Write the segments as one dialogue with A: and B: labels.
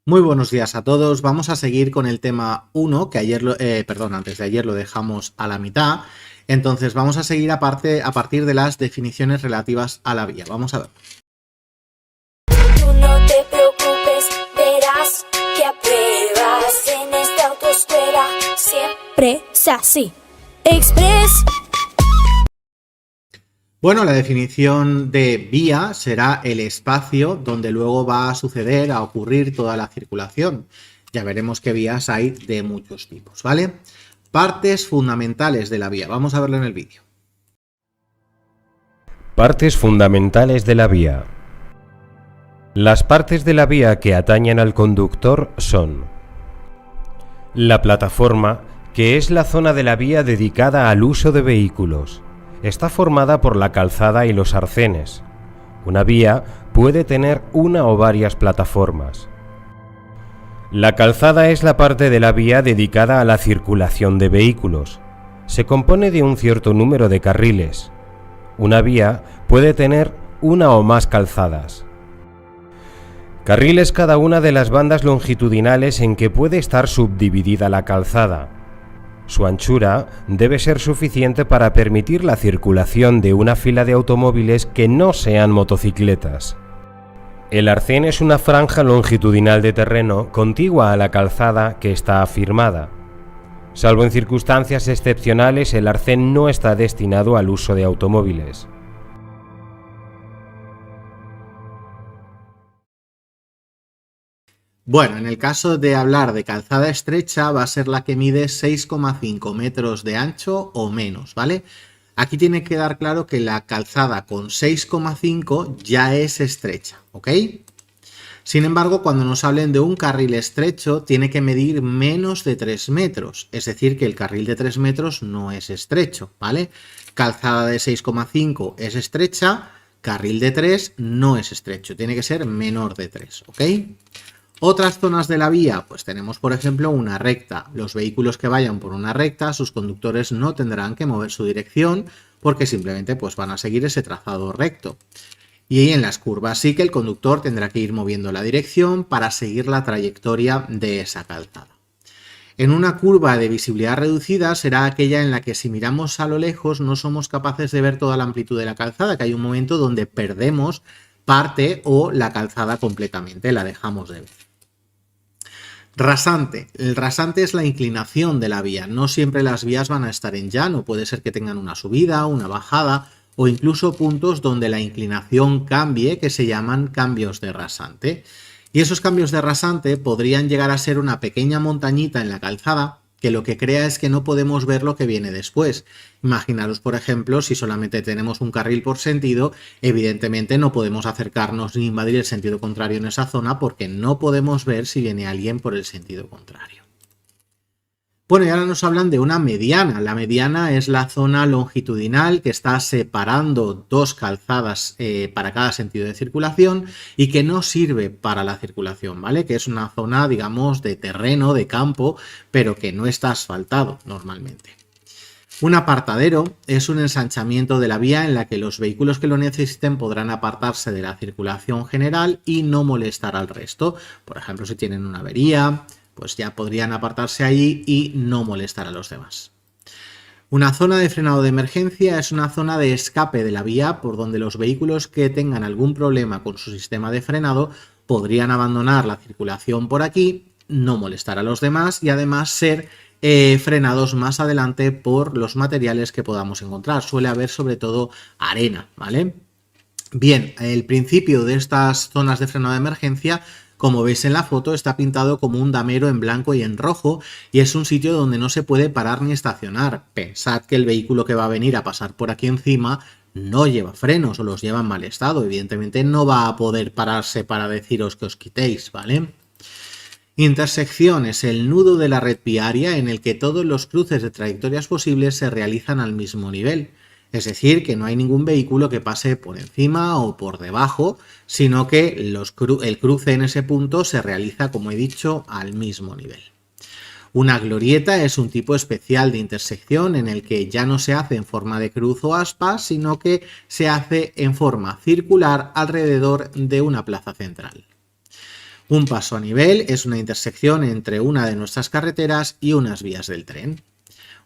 A: Muy buenos días a todos. Vamos a seguir con el tema 1, que antes de ayer lo dejamos a la mitad. Entonces vamos a seguir a partir de las definiciones relativas a la vía. Vamos a ver.
B: Tú no te preocupes, verás que apruebas en esta autoescuela. Siempre es así. Express.
A: Bueno, la definición de vía será el espacio donde luego va a ocurrir toda la circulación. Ya veremos que vías hay de muchos tipos, ¿vale? Partes fundamentales de la vía. Vamos a verlo en el vídeo.
C: Partes fundamentales de la vía. Las partes de la vía que atañen al conductor son: la plataforma, que es la zona de la vía dedicada al uso de vehículos. Está formada por la calzada y los arcenes. Una vía puede tener una o varias plataformas. La calzada es la parte de la vía dedicada a la circulación de vehículos. Se compone de un cierto número de carriles. Una vía puede tener una o más calzadas. Carriles cada una de las bandas longitudinales en que puede estar subdividida la calzada. Su anchura debe ser suficiente para permitir la circulación de una fila de automóviles que no sean motocicletas. El arcén es una franja longitudinal de terreno contigua a la calzada que está afirmada. Salvo en circunstancias excepcionales, el arcén no está destinado al uso de automóviles.
A: Bueno, en el caso de hablar de calzada estrecha va a ser la que mide 6,5 metros de ancho o menos, ¿vale? Aquí tiene que quedar claro que la calzada con 6,5 ya es estrecha, ¿ok? Sin embargo, cuando nos hablen de un carril estrecho, tiene que medir menos de 3 metros, es decir, que el carril de 3 metros no es estrecho, ¿vale? Calzada de 6,5 es estrecha, carril de 3 no es estrecho, tiene que ser menor de 3, ¿ok? Otras zonas de la vía, pues tenemos por ejemplo una recta. Los vehículos que vayan por una recta, sus conductores no tendrán que mover su dirección porque simplemente pues van a seguir ese trazado recto. Y en las curvas sí que el conductor tendrá que ir moviendo la dirección para seguir la trayectoria de esa calzada. En una curva de visibilidad reducida será aquella en la que si miramos a lo lejos no somos capaces de ver toda la amplitud de la calzada, que hay un momento donde perdemos parte o la calzada completamente, la dejamos de ver. Rasante. El rasante es la inclinación de la vía. No siempre las vías van a estar en llano. Puede ser que tengan una subida, una bajada o incluso puntos donde la inclinación cambie, que se llaman cambios de rasante. Y esos cambios de rasante podrían llegar a ser una pequeña montañita en la calzada que lo que crea es que no podemos ver lo que viene después. Imaginaros, por ejemplo, si solamente tenemos un carril por sentido, evidentemente no podemos acercarnos ni invadir el sentido contrario en esa zona porque no podemos ver si viene alguien por el sentido contrario. Bueno, y ahora nos hablan de una mediana. La mediana es la zona longitudinal que está separando dos calzadas para cada sentido de circulación y que no sirve para la circulación, ¿vale? Que es una zona, digamos, de terreno, de campo, pero que no está asfaltado normalmente. Un apartadero es un ensanchamiento de la vía en la que los vehículos que lo necesiten podrán apartarse de la circulación general y no molestar al resto. Por ejemplo, si tienen una avería, pues ya podrían apartarse allí y no molestar a los demás. Una zona de frenado de emergencia es una zona de escape de la vía por donde los vehículos que tengan algún problema con su sistema de frenado podrían abandonar la circulación por aquí, no molestar a los demás y además ser frenados más adelante por los materiales que podamos encontrar. Suele haber sobre todo arena, ¿vale? Bien, el principio de estas zonas de frenado de emergencia, como veis en la foto, está pintado como un damero en blanco y en rojo y es un sitio donde no se puede parar ni estacionar. Pensad que el vehículo que va a venir a pasar por aquí encima no lleva frenos o los lleva en mal estado. Evidentemente no va a poder pararse para deciros que os quitéis, ¿vale? Intersección es el nudo de la red viaria en el que todos los cruces de trayectorias posibles se realizan al mismo nivel. Es decir, que no hay ningún vehículo que pase por encima o por debajo, sino que el cruce en ese punto se realiza, como he dicho, al mismo nivel. Una glorieta es un tipo especial de intersección en el que ya no se hace en forma de cruz o aspa, sino que se hace en forma circular alrededor de una plaza central. Un paso a nivel es una intersección entre una de nuestras carreteras y unas vías del tren.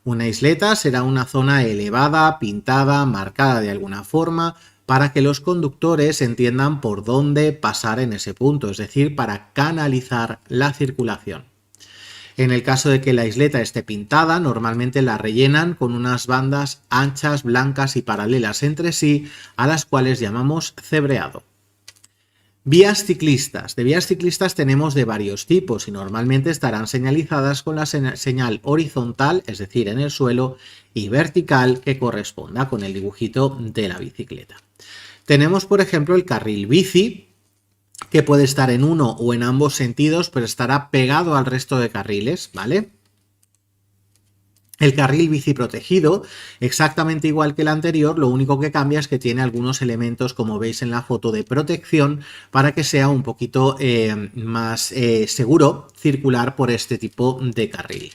A: Una isleta será una zona elevada, pintada, marcada de alguna forma, para que los conductores entiendan por dónde pasar en ese punto, es decir, para canalizar la circulación. En el caso de que la isleta esté pintada, normalmente la rellenan con unas bandas anchas, blancas y paralelas entre sí, a las cuales llamamos cebreado. Vías ciclistas. De vías ciclistas tenemos de varios tipos y normalmente estarán señalizadas con la señal horizontal, es decir, en el suelo, y vertical, que corresponda con el dibujito de la bicicleta. Tenemos, por ejemplo, el carril bici, que puede estar en uno o en ambos sentidos, pero estará pegado al resto de carriles, ¿vale? El carril bici protegido, exactamente igual que el anterior, lo único que cambia es que tiene algunos elementos, como veis en la foto, de protección para que sea un poquito más seguro circular por este tipo de carril.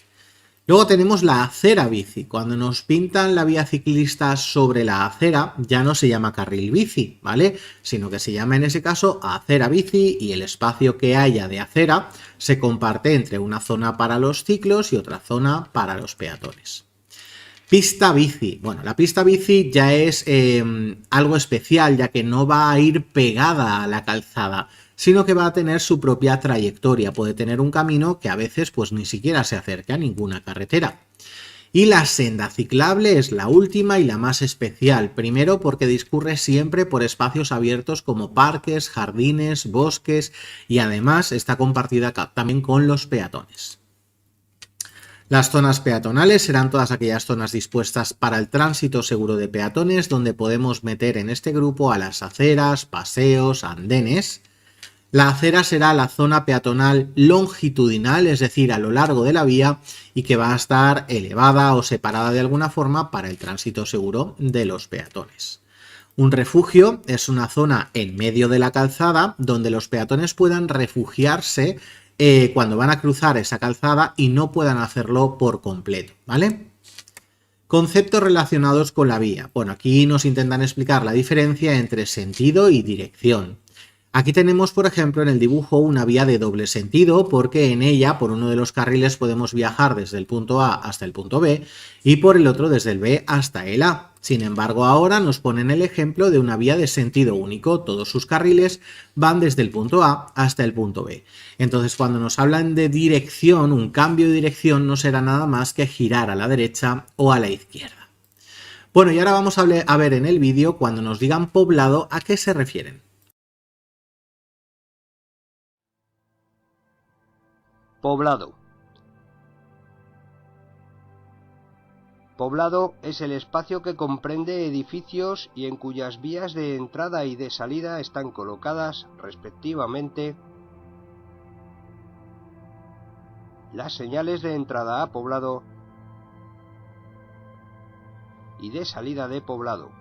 A: Luego tenemos la acera bici. Cuando nos pintan la vía ciclista sobre la acera, ya no se llama carril bici, ¿vale? Sino que se llama en ese caso acera bici y el espacio que haya de acera se comparte entre una zona para los ciclos y otra zona para los peatones. Pista bici. Bueno, la pista bici ya es algo especial, ya que no va a ir pegada a la calzada, sino que va a tener su propia trayectoria, puede tener un camino que a veces pues ni siquiera se acerca a ninguna carretera. Y la senda ciclable es la última y la más especial, primero porque discurre siempre por espacios abiertos como parques, jardines, bosques y además está compartida también con los peatones. Las zonas peatonales serán todas aquellas zonas dispuestas para el tránsito seguro de peatones, donde podemos meter en este grupo a las aceras, paseos, andenes. La acera será la zona peatonal longitudinal, es decir, a lo largo de la vía y que va a estar elevada o separada de alguna forma para el tránsito seguro de los peatones. Un refugio es una zona en medio de la calzada donde los peatones puedan refugiarse cuando van a cruzar esa calzada y no puedan hacerlo por completo, ¿vale? Conceptos relacionados con la vía. Bueno, aquí nos intentan explicar la diferencia entre sentido y dirección. Aquí tenemos, por ejemplo, en el dibujo una vía de doble sentido porque en ella, por uno de los carriles, podemos viajar desde el punto A hasta el punto B y por el otro desde el B hasta el A. Sin embargo, ahora nos ponen el ejemplo de una vía de sentido único. Todos sus carriles van desde el punto A hasta el punto B. Entonces, cuando nos hablan de dirección, un cambio de dirección no será nada más que girar a la derecha o a la izquierda. Bueno, y ahora vamos a ver en el vídeo, cuando nos digan poblado, ¿a qué se refieren?
D: Poblado. Poblado es el espacio que comprende edificios y en cuyas vías de entrada y de salida están colocadas, respectivamente, las señales de entrada a poblado y de salida de poblado.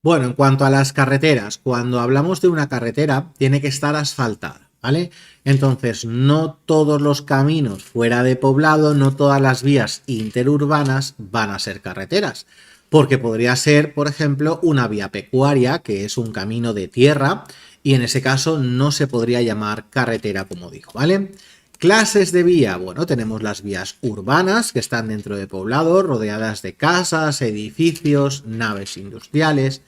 A: Bueno, en cuanto a las carreteras, cuando hablamos de una carretera, tiene que estar asfaltada, ¿vale? Entonces, no todos los caminos fuera de poblado, no todas las vías interurbanas van a ser carreteras, porque podría ser, por ejemplo, una vía pecuaria, que es un camino de tierra, y en ese caso no se podría llamar carretera, como digo, ¿vale? Clases de vía. Bueno, tenemos las vías urbanas, que están dentro de poblado, rodeadas de casas, edificios, naves industriales.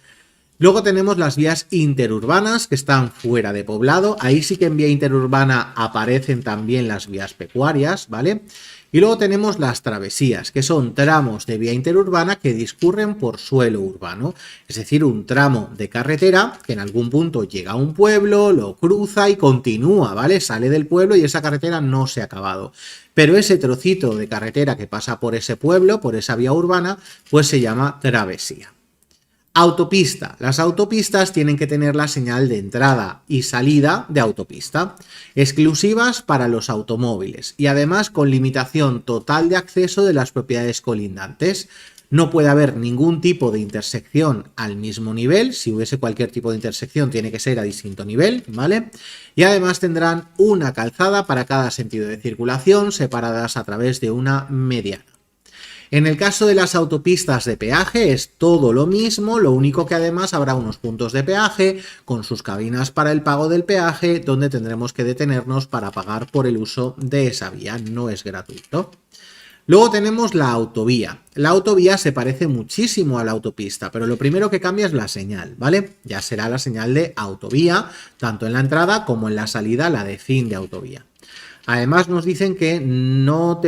A: Luego tenemos las vías interurbanas, que están fuera de poblado. Ahí sí que en vía interurbana aparecen también las vías pecuarias, ¿vale? Y luego tenemos las travesías, que son tramos de vía interurbana que discurren por suelo urbano. Es decir, un tramo de carretera que en algún punto llega a un pueblo, lo cruza y continúa, ¿vale? Sale del pueblo y esa carretera no se ha acabado. Pero ese trocito de carretera que pasa por ese pueblo, por esa vía urbana, pues se llama travesía. Autopista. Las autopistas tienen que tener la señal de entrada y salida de autopista, exclusivas para los automóviles y además con limitación total de acceso de las propiedades colindantes. No puede haber ningún tipo de intersección al mismo nivel. Si hubiese cualquier tipo de intersección tiene que ser a distinto nivel, ¿vale? Y además tendrán una calzada para cada sentido de circulación separadas a través de una mediana. En el caso de las autopistas de peaje es todo lo mismo, lo único que además habrá unos puntos de peaje con sus cabinas para el pago del peaje, donde tendremos que detenernos para pagar por el uso de esa vía, no es gratuito. Luego tenemos la autovía. La autovía se parece muchísimo a la autopista, pero lo primero que cambia es la señal, ¿vale? Ya será la señal de autovía, tanto en la entrada como en la salida, la de fin de autovía. Además nos dicen que no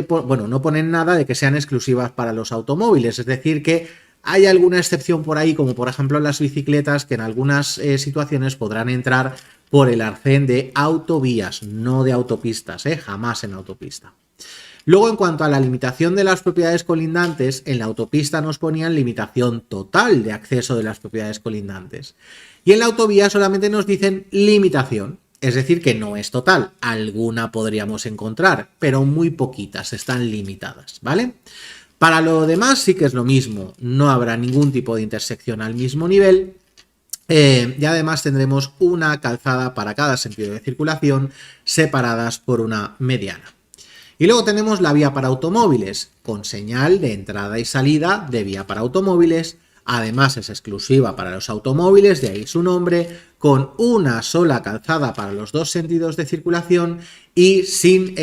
A: ponen nada de que sean exclusivas para los automóviles, es decir que hay alguna excepción por ahí, como por ejemplo las bicicletas, que en algunas situaciones podrán entrar por el arcén de autovías, no de autopistas, jamás en autopista. Luego, en cuanto a la limitación de las propiedades colindantes, en la autopista nos ponían limitación total de acceso de las propiedades colindantes. Y en la autovía solamente nos dicen limitación, es decir, que no es total. Alguna podríamos encontrar, pero muy poquitas, están limitadas, ¿vale? Para lo demás sí que es lo mismo, no habrá ningún tipo de intersección al mismo nivel. Y además tendremos una calzada para cada sentido de circulación, separadas por una mediana. Y luego tenemos la vía para automóviles, con señal de entrada y salida de vía para automóviles. Además es exclusiva para los automóviles, de ahí su nombre, con una sola calzada para los dos sentidos de circulación y sin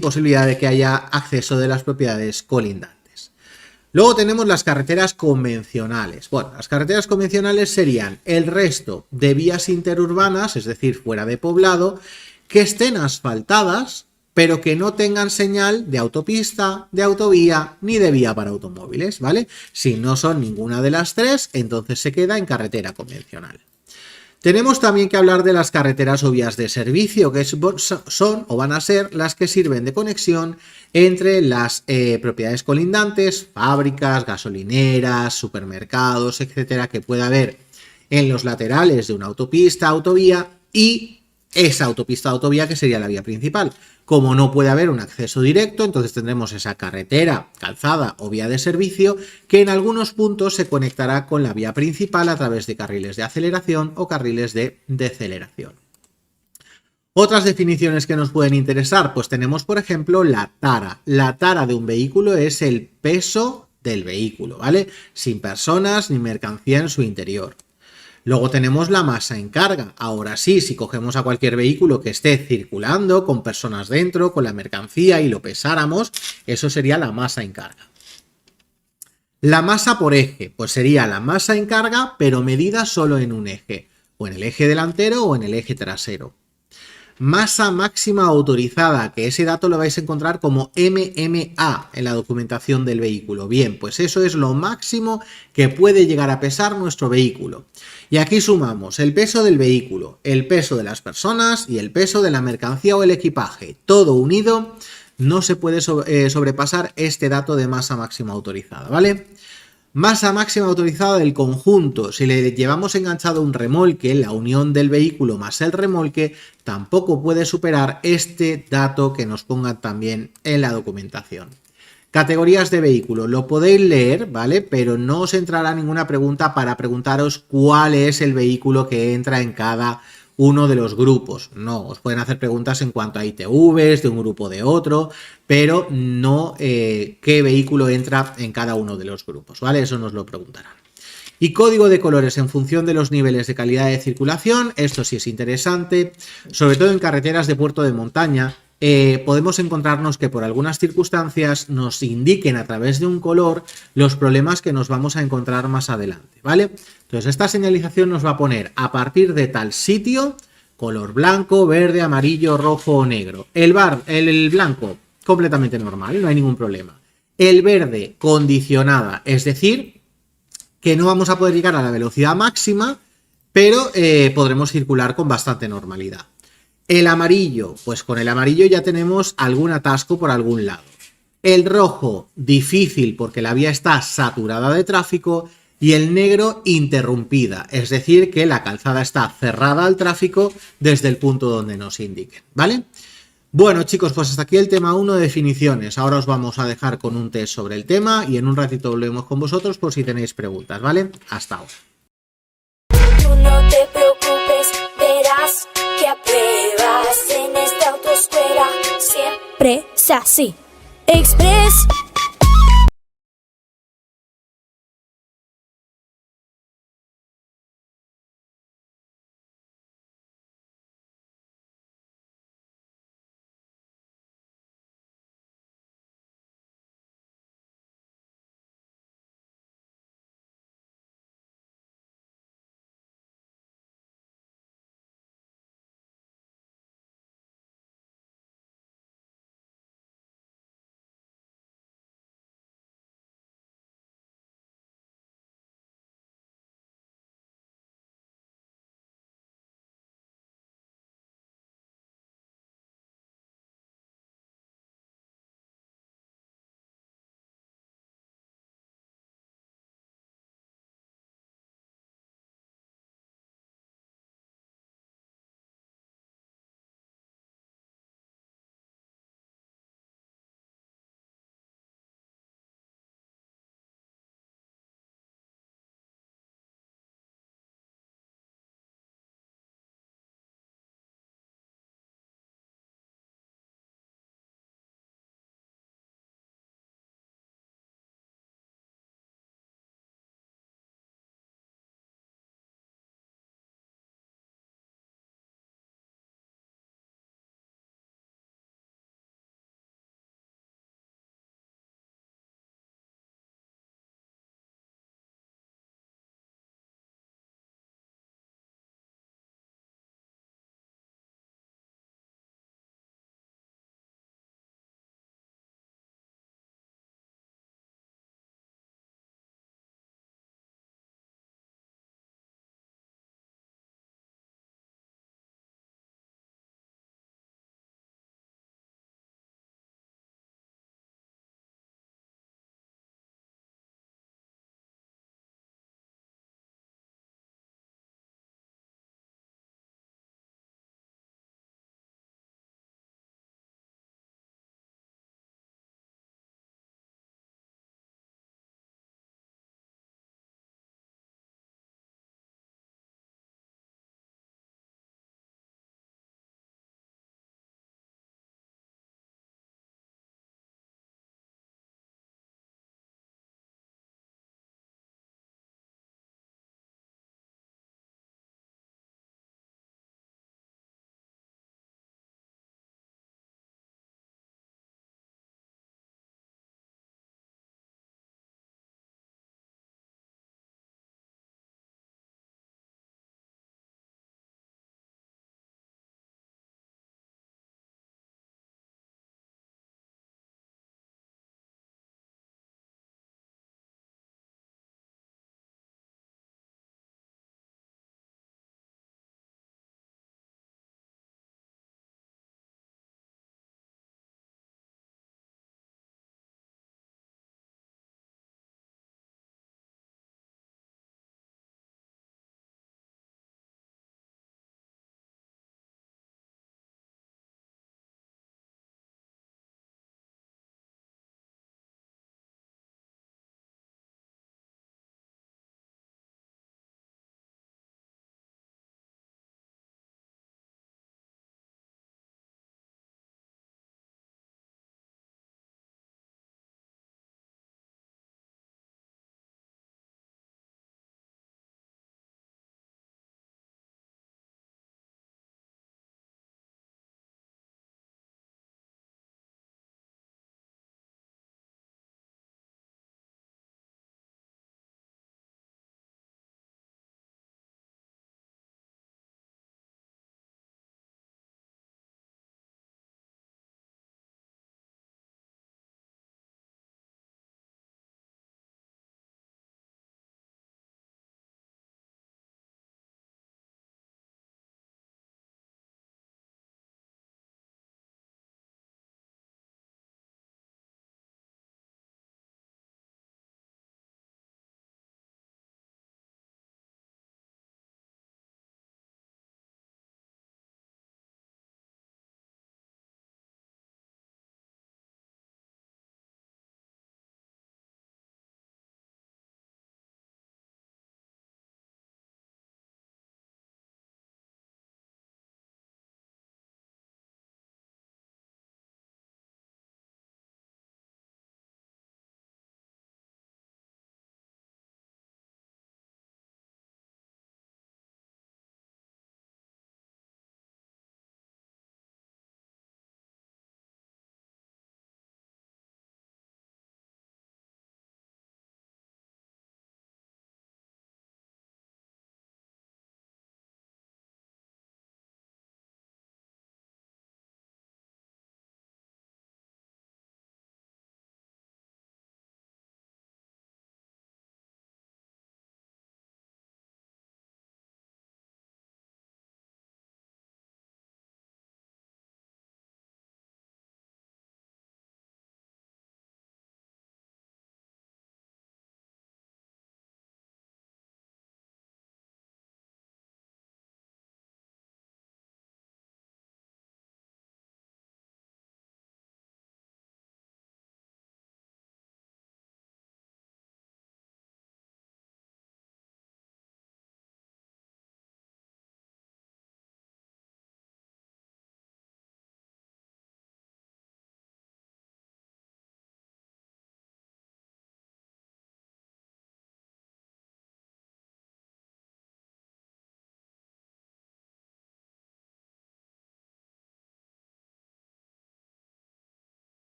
A: posibilidad de que haya acceso de las propiedades colindantes. Luego tenemos las carreteras convencionales. Bueno, las carreteras convencionales serían el resto de vías interurbanas, es decir, fuera de poblado, que estén asfaltadas, pero que no tengan señal de autopista, de autovía ni de vía para automóviles, ¿vale? Si no son ninguna de las tres, entonces se queda en carretera convencional. Tenemos también que hablar de las carreteras o vías de servicio, que son o van a ser las que sirven de conexión entre las propiedades colindantes, fábricas, gasolineras, supermercados, etcétera, que pueda haber en los laterales de una autopista, autovía y esa autopista autovía que sería la vía principal. Como no puede haber un acceso directo, entonces tendremos esa carretera, calzada o vía de servicio que en algunos puntos se conectará con la vía principal a través de carriles de aceleración o carriles de deceleración. Otras definiciones que nos pueden interesar, pues tenemos por ejemplo la tara. La tara de un vehículo es el peso del vehículo, ¿vale? Sin personas ni mercancía en su interior. Luego tenemos la masa en carga. Ahora sí, si cogemos a cualquier vehículo que esté circulando con personas dentro, con la mercancía y lo pesáramos, eso sería la masa en carga. La masa por eje, pues sería la masa en carga, pero medida solo en un eje, o en el eje delantero o en el eje trasero. Masa máxima autorizada, que ese dato lo vais a encontrar como MMA en la documentación del vehículo. Bien, pues eso es lo máximo que puede llegar a pesar nuestro vehículo. Y aquí sumamos el peso del vehículo, el peso de las personas y el peso de la mercancía o el equipaje. Todo unido, no se puede sobrepasar este dato de masa máxima autorizada, ¿vale? Masa máxima autorizada del conjunto. Si le llevamos enganchado un remolque, la unión del vehículo más el remolque tampoco puede superar este dato que nos pongan también en la documentación. Categorías de vehículo, lo podéis leer, ¿vale? Pero no os entrará ninguna pregunta para preguntaros cuál es el vehículo que entra en cada uno de los grupos. No, os pueden hacer preguntas en cuanto a ITVs, de un grupo de otro, pero no qué vehículo entra en cada uno de los grupos, ¿vale? Eso nos lo preguntarán. Y código de colores en función de los niveles de calidad de circulación, esto sí es interesante, sobre todo en carreteras de puerto de montaña. Podemos encontrarnos que por algunas circunstancias nos indiquen a través de un color los problemas que nos vamos a encontrar más adelante, ¿vale? Entonces esta señalización nos va a poner a partir de tal sitio, color blanco, verde, amarillo, rojo o negro. El blanco, completamente normal, no hay ningún problema. El verde, condicionada, es decir, que no vamos a poder llegar a la velocidad máxima, pero podremos circular con bastante normalidad. El amarillo, pues con el amarillo ya tenemos algún atasco por algún lado. El rojo, difícil porque la vía está saturada de tráfico. Y el negro, interrumpida, es decir que la calzada está cerrada al tráfico desde el punto donde nos indiquen, ¿vale? Bueno chicos, pues hasta aquí el tema 1 de definiciones. Ahora os vamos a dejar con un test sobre el tema y en un ratito volvemos con vosotros por si tenéis preguntas, ¿vale? Hasta ahora.
B: Tú no te preocupes, verás que apruebas en esta autoescuela. Siempre es así. Express.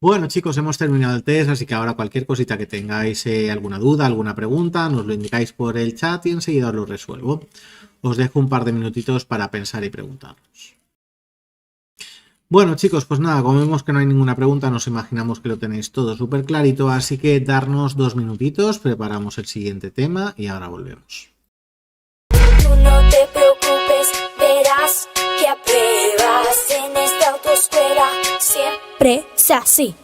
A: Bueno chicos, hemos terminado el test, así que ahora cualquier cosita que tengáis, alguna duda, alguna pregunta, nos lo indicáis por el chat y enseguida os lo resuelvo. Os dejo un par de minutitos para pensar y preguntarnos. Bueno chicos, pues nada, como vemos que no hay ninguna pregunta, nos imaginamos que lo tenéis todo súper clarito, así que darnos 2 minutitos, preparamos el siguiente tema y ahora volvemos.
B: Tú no te preocupes, verás que apruebas en esta autoescuela. Siempre es así.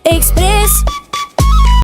B: Express